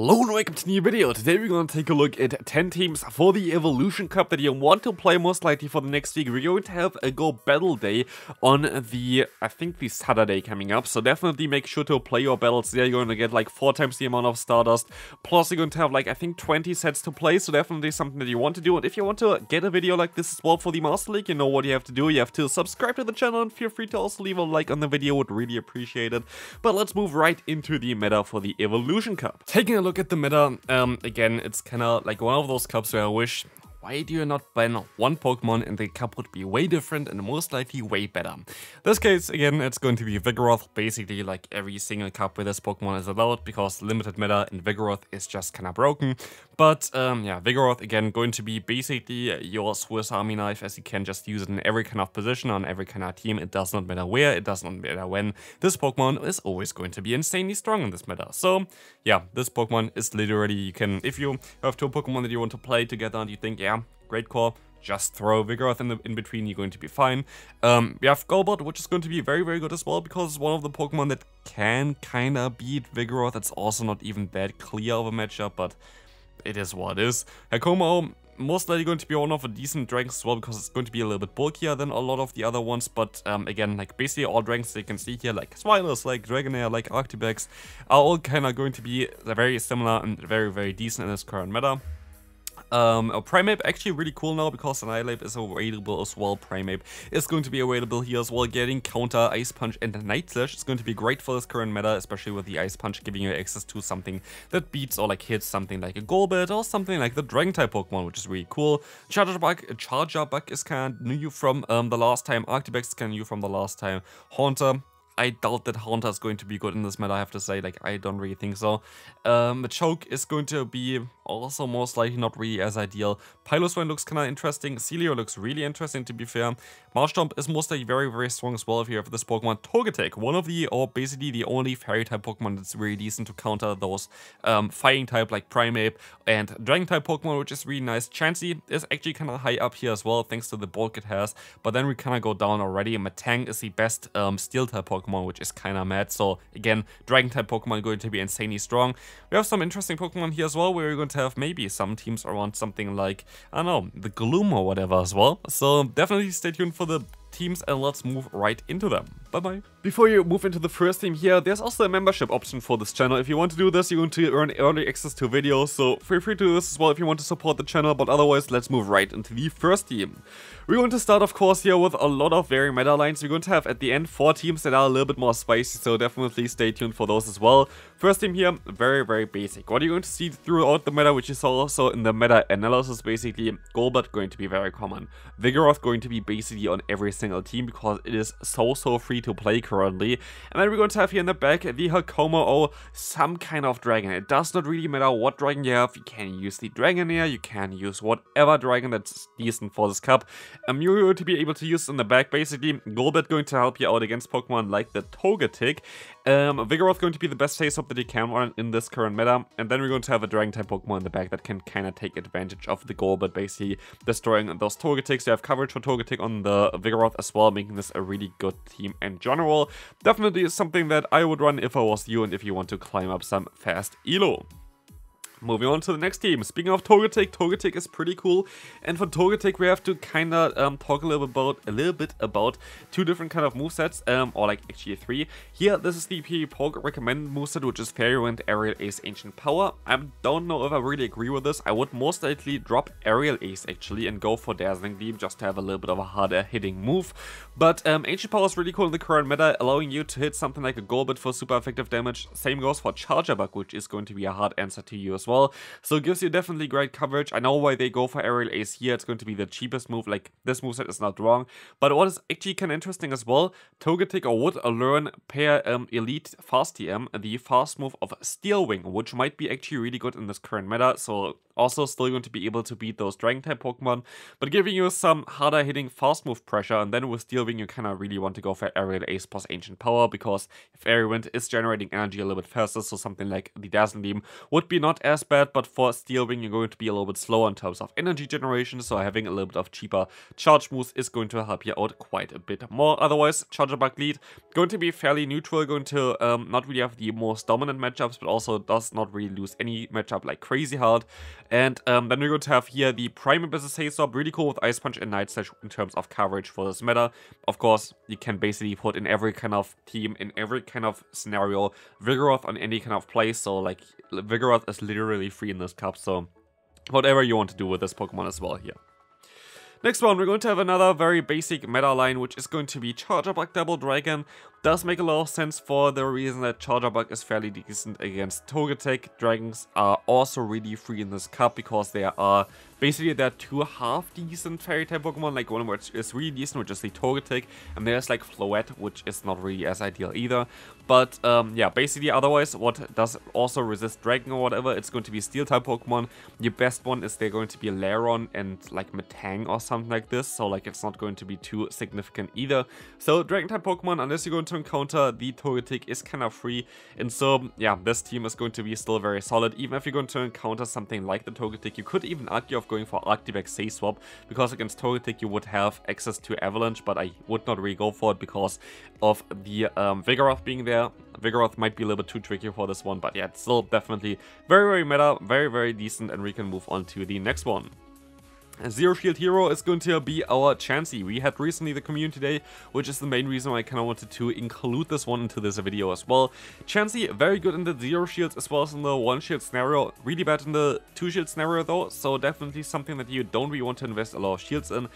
Hello and welcome to a new video. Today we're going to take a look at 10 teams for the Evolution Cup that you want to play most likely for the next week. We're going to have a Go Battle Day on the, I think the Saturday coming up. So definitely make sure to play your battles there. You're going to get like 4 times the amount of Stardust. Plus you're going to have like, I think 20 sets to play. So definitely something that you want to do. And if you want to get a video like this as well for the Master League, you know what you have to do. You have to subscribe to the channel and feel free to also leave a like on the video. Would really appreciate it. But let's move right into the meta for the Evolution Cup. Taking a look at the meta, again, it's kind of like one of those cups where I wish, why do you not ban one Pokemon and the cup would be way different and most likely way better. This case, again, it's going to be Vigoroth, basically like every single cup where this Pokemon is allowed, because limited meta in Vigoroth is just kind of broken. But yeah, Vigoroth, again, going to be basically your Swiss Army knife, as you can just use it in every kind of position, on every kind of team. It does not matter where, it does not matter when. This Pokemon is always going to be insanely strong in this meta. So yeah, this Pokemon is literally, you can, if you have 2 Pokemon that you want to play together and you think, yeah, great call, just throw Vigoroth in between, you're going to be fine. We have Golbat, which is going to be very, very good as well, because it's one of the Pokemon that can kind of beat Vigoroth. It's also not even that clear of a matchup, but it is what it is. Hakomo, most likely going to be one of the decent dragons as well, because it's going to be a little bit bulkier than a lot of the other ones. But again, like basically all dragons that you can see here, like Swilers, like Dragonair, like Arctibex, are all kind of going to be very similar and very, very decent in this current meta. Primeape actually really cool now, because Annihilape is available as well. Primeape is going to be available here as well, getting counter, Ice Punch and Night Slash. It's going to be great for this current meta, especially with the Ice Punch giving you access to something that beats or like hits something like a Golbat or something like the Dragon type Pokemon, which is really cool. Charger Bug is kind of new from the last time. Arctibex is kind of new from the last time. Haunter, I doubt that Haunter is going to be good in this meta, I have to say. Like, I don't really think so. The Choke is going to be also most likely not really as ideal. Piloswine looks kind of interesting. Celio looks really interesting, to be fair. Marshtomp is most likely very, very strong as well if you have this Pokemon. Togetic, one of the, or basically the only Fairy-type Pokemon that's really decent to counter those Fighting-type like Primeape and Dragon-type Pokemon, which is really nice. Chansey is actually kind of high up here as well, thanks to the bulk it has. But then we kind of go down already. Matang is the best Steel-type Pokemon, which is kind of mad. So again, Dragon-type Pokemon going to be insanely strong. We have some interesting Pokemon here as well, where we're going to have maybe some teams around something like, I don't know, the Gloom or whatever as well. So definitely stay tuned for the teams and let's move right into them. Bye-bye. Before you move into the first team here, there's also a membership option for this channel. If you want to do this, you're going to earn early access to videos, so feel free to do this as well if you want to support the channel, but otherwise let's move right into the first team. We're going to start, of course, here with a lot of very meta lines. We're going to have at the end 4 teams that are a little bit more spicy, so definitely stay tuned for those as well. First team here, very, very basic. What you're going to see throughout the meta, which is also in the meta analysis, basically, Golbat going to be very common. Vigoroth going to be basically on every single team, because it is so free to play currently. And then we're going to have here in the back the Hakomo, some kind of dragon. It does not really matter what dragon you have. You can use the Dragonair, you can use whatever dragon that's decent for this cup. You're going to be able to use in the back, basically. Golbat going to help you out against Pokemon like the Togetic. Vigoroth going to be the best face-up that you can run in this current meta. And then we're going to have a Dragon-type Pokemon in the back that can kind of take advantage of the Golbat, basically destroying those Togetics. You have coverage for Togetic on the Vigoroth as well, making this a really good team in general. Definitely is something that I would run if I was you and if you want to climb up some fast elo. Moving on to the next team. Speaking of Togetic, Togetic is pretty cool, and for Togetic we have to kind of talk a little bit about 2 different kind of movesets, or like actually 3. Here, this is the PvPoke recommended moveset, which is Fairy Wind, Aerial Ace, Ancient Power. I don't know if I really agree with this. I would most likely drop Aerial Ace actually and go for Dazzling Gleam, just to have a little bit of a harder hitting move. But Ancient Power is really cool in the current meta, allowing you to hit something like a Golbat for super effective damage. Same goes for Charger Bug, which is going to be a hard answer to you as well. So it gives you definitely great coverage. I know why they go for Aerial Ace here. It's going to be the cheapest move. Like, this moveset is not wrong. But what is actually kind of interesting as well, Togetic would learn pair Elite Fast TM, the fast move of Steel Wing, which might be actually really good in this current meta. So also still going to be able to beat those Dragon-type Pokemon, but giving you some harder hitting fast move pressure. And then with Steel Wing, you kind of really want to go for Aerial Ace plus Ancient Power, because if Fairy Wind is generating energy a little bit faster, so something like the Dazzling Beam would be not as as bad, but for Steel Wing, you're going to be a little bit slower in terms of energy generation, so having a little bit of cheaper charge moves is going to help you out quite a bit more. Otherwise, Charger Bug lead, going to be fairly neutral, going to not really have the most dominant matchups, but also does not really lose any matchup like crazy hard. And then we're going to have here the Prime Abyss Haze Swap, really cool with Ice Punch and Night Slash in terms of coverage for this meta. Of course, you can basically put in every kind of team, in every kind of scenario, Vigoroth on any kind of play, so like Vigoroth is literally free in this cup, so whatever you want to do with this Pokemon as well here. Next one, we're going to have another very basic meta line, which is going to be Charger Bug Double Dragon. Does make a lot of sense for the reason that Charger Bug is fairly decent against Togetic. Dragons are also really free in this cup because there are basically two half-decent Fairy-type Pokemon, like one which is really decent, which is the Togetic, and there's like Floette, which is not really as ideal either. But yeah, basically otherwise, what does also resist Dragon or whatever, it's going to be Steel-type Pokemon. Your best one is they're going to be Lairon and like Metang or something like this, so like it's not going to be too significant either. So Dragon-type Pokemon, unless you're going to encounter the Togetic, is kind of free, and so yeah, this team is going to be still very solid. Even if you're going to encounter something like the Togetic, you could even argue of going for Arctivex Haze Swap, because against Togetic you would have access to Avalanche, but I would not really go for it because of the Vigoroth being there. Vigoroth might be a little bit too tricky for this one, but yeah, it's still definitely very meta, very decent, and we can move on to the next one. Zero Shield Hero is going to be our Chansey. We had recently the community day, which is the main reason why I kind of wanted to include this one into this video as well. Chansey, very good in the Zero Shields as well as in the One Shield scenario. Really bad in the Two Shield scenario though, so definitely something that you don't really want to invest a lot of shields in.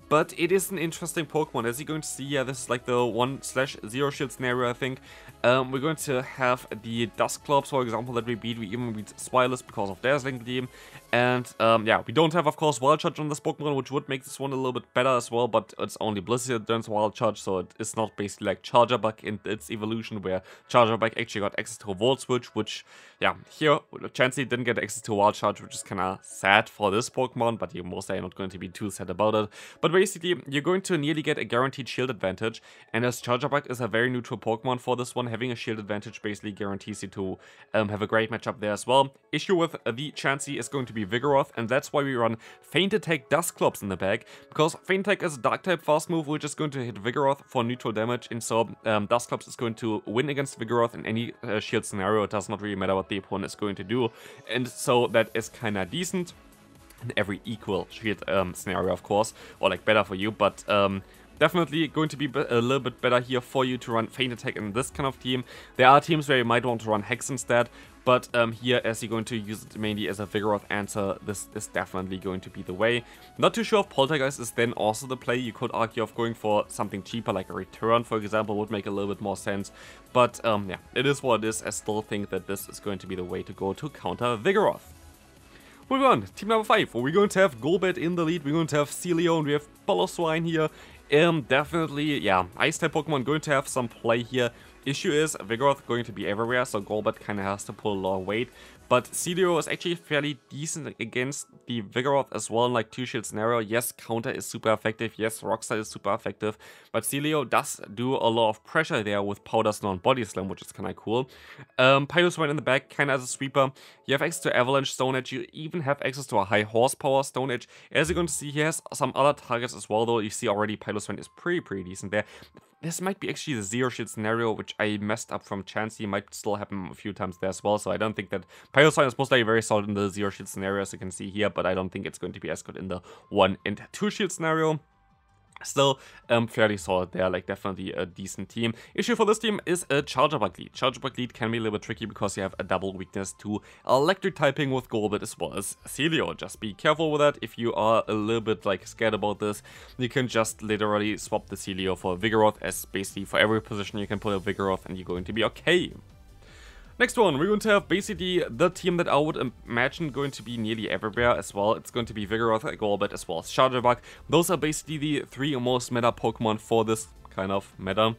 But it is an interesting Pokemon. As you're going to see, yeah, this is like the 1/0 shield scenario, I think. We're going to have the Dusclops, for example, that we beat. We even beat Swirless because of Dazzling Gleam. And yeah, we don't have, of course, Wild Charge on this Pokemon, which would make this one a little bit better as well. But it's only Blizzard that turns Wild Charge, so it's not basically like Charger Bug in its evolution, where Charger Bug actually got access to a Volt Switch, which, yeah, here, Chansey didn't get access to Wild Charge, which is kind of sad for this Pokemon, but you're mostly not going to be too sad about it. But basically, you're going to nearly get a guaranteed shield advantage, and as Charger Bug is a very neutral Pokemon for this one, having a shield advantage basically guarantees you to have a great matchup there as well. Issue with the Chansey is going to be Vigoroth, and that's why we run Feint Attack Dusclops in the bag, because Feint Attack is a Dark-type fast move, which is going to hit Vigoroth for neutral damage, and so Dusclops is going to win against Vigoroth in any shield scenario. It does not really matter what the opponent is going to do, and so that is kind of decent in every equal shield scenario, of course, or like better for you, but definitely going to be a little bit better here for you to run Feint Attack in this kind of team. There are teams where you might want to run Hex instead, but here, as you're going to use it mainly as a Vigoroth answer, this is definitely going to be the way. Not too sure if Poltergeist is then also the play. You could argue of going for something cheaper, like a Return, for example, would make a little bit more sense. But yeah, it is what it is. I still think that this is going to be the way to go to counter Vigoroth. Moving on, team number 5, we're going to have Golbat in the lead, we're going to have Celio, and we have Swine here. Definitely, yeah, Ice-type Pokemon going to have some play here. Issue is, Vigoroth going to be everywhere, so Golbat kind of has to pull a lot of weight. But Celio is actually fairly decent against the Vigoroth as well in like Two Shield scenario. Yes, Counter is super effective. Yes, Rockstar is super effective. But Celio does do a lot of pressure there with Powder Snow and Body Slam, which is kind of cool. Piloswine in the back, kind of as a sweeper. You have access to Avalanche, Stone Edge. You even have access to a high horsepower Stone Edge. As you're going to see, he has some other targets as well, though. You see already Piloswine is pretty decent there. This might be actually the Zero Shield scenario, which I messed up from Chansey. Might still happen a few times there as well, so I don't think that Piloswine is most likely very solid in the Zero Shield scenario, as you can see here, but I don't think it's going to be as good in the 1 and 2 Shield scenario. Still, fairly solid there, like definitely a decent team. Issue for this team is a Charger Bug lead. Charger Bug lead can be a little bit tricky because you have a double weakness to electric typing with Golbat as well as Celio. Just be careful with that. If you are a little bit like scared about this, you can just literally swap the Celio for Vigoroth, as basically for every position you can put a Vigoroth and you're going to be okay. Next one, we're going to have basically the team that I would imagine going to be nearly everywhere as well. It's going to be Vigoroth, Golbat, as well as Charger Bug. Those are basically the 3 most meta Pokemon for this kind of meta.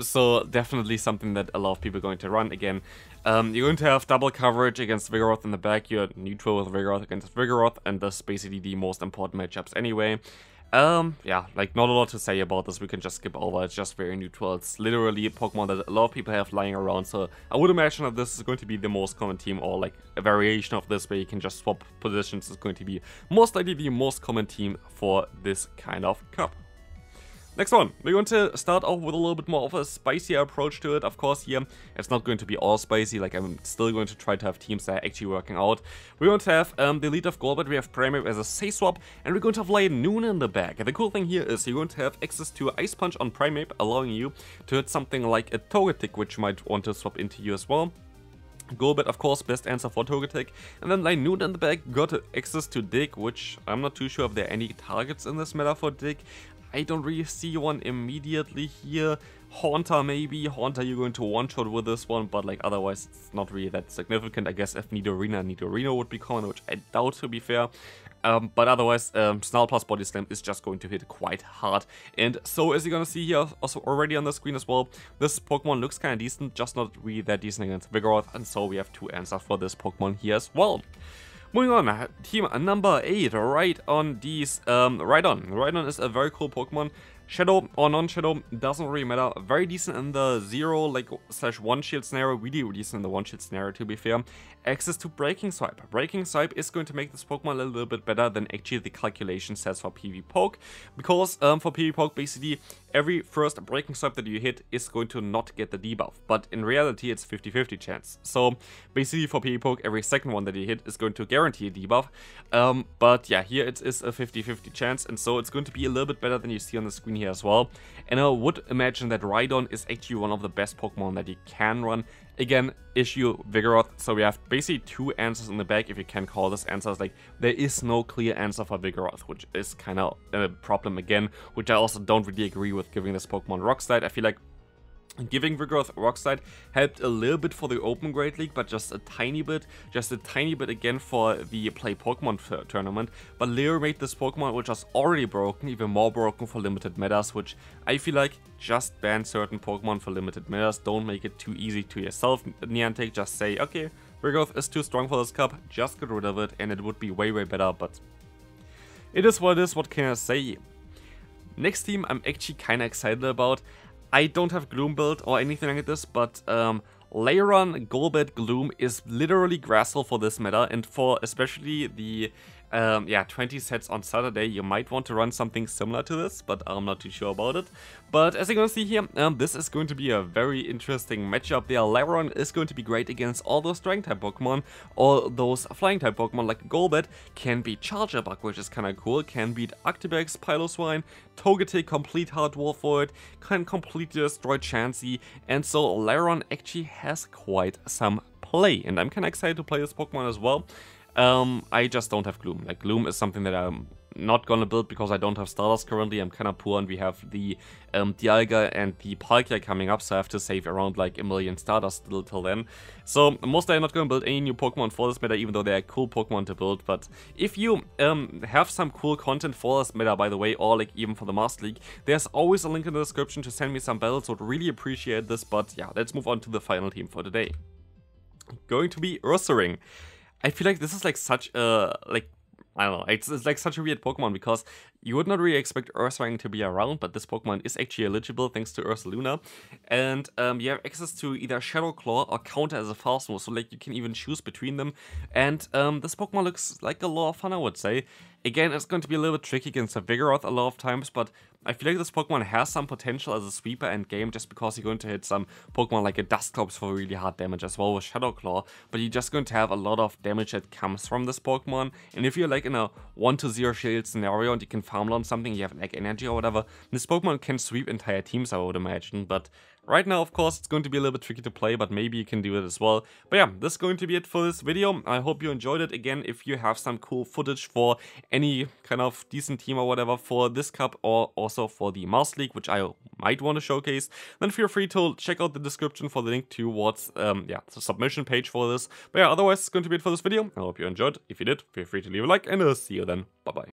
So definitely something that a lot of people are going to run again. You're going to have double coverage against Vigoroth in the back. You're neutral with Vigoroth against Vigoroth, and that's basically the most important matchups anyway. Yeah, like not a lot to say about this, we can just skip over, it's just very neutral. It's literally a Pokemon that a lot of people have lying around, so I would imagine that this is going to be the most common team, or like a variation of this where you can just swap positions is going to be most likely the most common team for this kind of cup. Next one, we're going to start off with a little bit more of a spicier approach to it. Of course, here, it's not going to be all spicy, like I'm still going to try to have teams that are actually working out. We're going to have the lead of Golbat, we have Primeape as a Say Swap, and we're going to have LilyNiRiain in the back. And the cool thing here is you're going to have access to Ice Punch on Primeape, allowing you to hit something like a Togetic, which you might want to swap into you as well. Golbat, of course, best answer for Togetic. And then LilyNiRiain in the back got access to Dig, which I'm not too sure if there are any targets in this meta for Dig. I don't really see one immediately here. Haunter maybe. Haunter you're going to one-shot with this one, but like otherwise it's not really that significant. I guess if Nidorino would be common, which I doubt to be fair. But otherwise, Snarl plus Body Slam is just going to hit quite hard. And so as you're gonna see here also already on the screen as well, this Pokemon looks kind of decent, just not really that decent against Vigoroth. And so we have two answers for this Pokemon here as well. Moving on, team number 8, Rhydon. Rhydon is a very cool Pokemon. Shadow or non-shadow, doesn't really matter. Very decent in the 0 like /1 shield scenario, really decent in the 1 shield scenario to be fair. Access to Breaking Swipe. Breaking Swipe is going to make this Pokemon a little bit better than actually the calculation says for PvPoke. Because for PvPoke, basically every first Breaking Swipe that you hit is going to not get the debuff. But in reality it's 50-50 chance. So basically for PvPoke, every second one that you hit is going to guarantee a debuff. But yeah, here it is a 50-50 chance, and so it's going to be a little bit better than you see on the screen here as well. And I would imagine that Rhydon is actually one of the best Pokemon that you can run. Again, issue Vigoroth, so we have basically two answers in the back, if you can call this answers. Like, there is no clear answer for Vigoroth, which is kind of a problem again, which I also don't really agree with giving this Pokemon Rock Slide. I feel like giving Vigoroth Rock Slide helped a little bit for the Open Great League, but just a tiny bit again for the Play Pokemon tournament. But Leo made this Pokemon, which was already broken, even more broken for limited metas, which I feel like just ban certain Pokemon for limited metas. Don't make it too easy to yourself, Niantic. Just say, okay, Vigoroth is too strong for this cup, just get rid of it, and it would be way better, but it is what it is, what can I say? Next team I'm actually kinda excited about. I don't have Gloom build or anything like this, but Lairon, Golbat, Gloom is literally Grassel for this meta, and for especially the 20 sets on Saturday, you might want to run something similar to this, but I'm not too sure about it. But as you're gonna see here, this is going to be a very interesting matchup there. Lairon is going to be great against all those Dragon type Pokemon, all those Flying type Pokemon like Golbat, can beat Charger Bug, which is kinda cool, can beat Octobex, Piloswine, Togetic, complete hard wall for it, can completely destroy Chansey, and so Lairon actually has quite some play, and I'm kinda excited to play this Pokemon as well. I just don't have Gloom. Like, Gloom is something that I'm not gonna build because I don't have starters currently. I'm kinda poor, and we have the Dialga and the Palkia coming up, so I have to save around like 1 million starters still till then. So mostly I'm not gonna build any new Pokemon for this meta, even though they're cool Pokemon to build. But if you have some cool content for this meta, by the way, or like even for the Master League, there's always a link in the description to send me some battles. Would really appreciate this. But yeah, let's move on to the final team for today. Going to be Ursaring. I feel like this is like such a, like, I don't know, it's like such a weird Pokemon because you would not really expect Ursaring to be around, but this Pokemon is actually eligible thanks to Ursaluna. And you have access to either Shadow Claw or Counter as a fast move, so like you can even choose between them. And this Pokemon looks like a lot of fun, I would say. Again, it's going to be a little bit tricky against a Vigoroth a lot of times, but I feel like this Pokemon has some potential as a sweeper end game, just because you're going to hit some Pokemon like a Dusclops for really hard damage as well with Shadow Claw, but you're just going to have a lot of damage that comes from this Pokemon. And if you're like in a 1-0 shield scenario and you can farm on something, you have like energy or whatever, this Pokemon can sweep entire teams, I would imagine. But right now, of course, it's going to be a little bit tricky to play, but maybe you can do it as well. But yeah, this is going to be it for this video. I hope you enjoyed it. Again, if you have some cool footage for any kind of decent team or whatever for this cup, or also for the Master League, which I might want to showcase, then feel free to check out the description for the link towards the submission page for this. But yeah, otherwise, it's going to be it for this video. I hope you enjoyed. If you did, feel free to leave a like, and I'll see you then. Bye bye.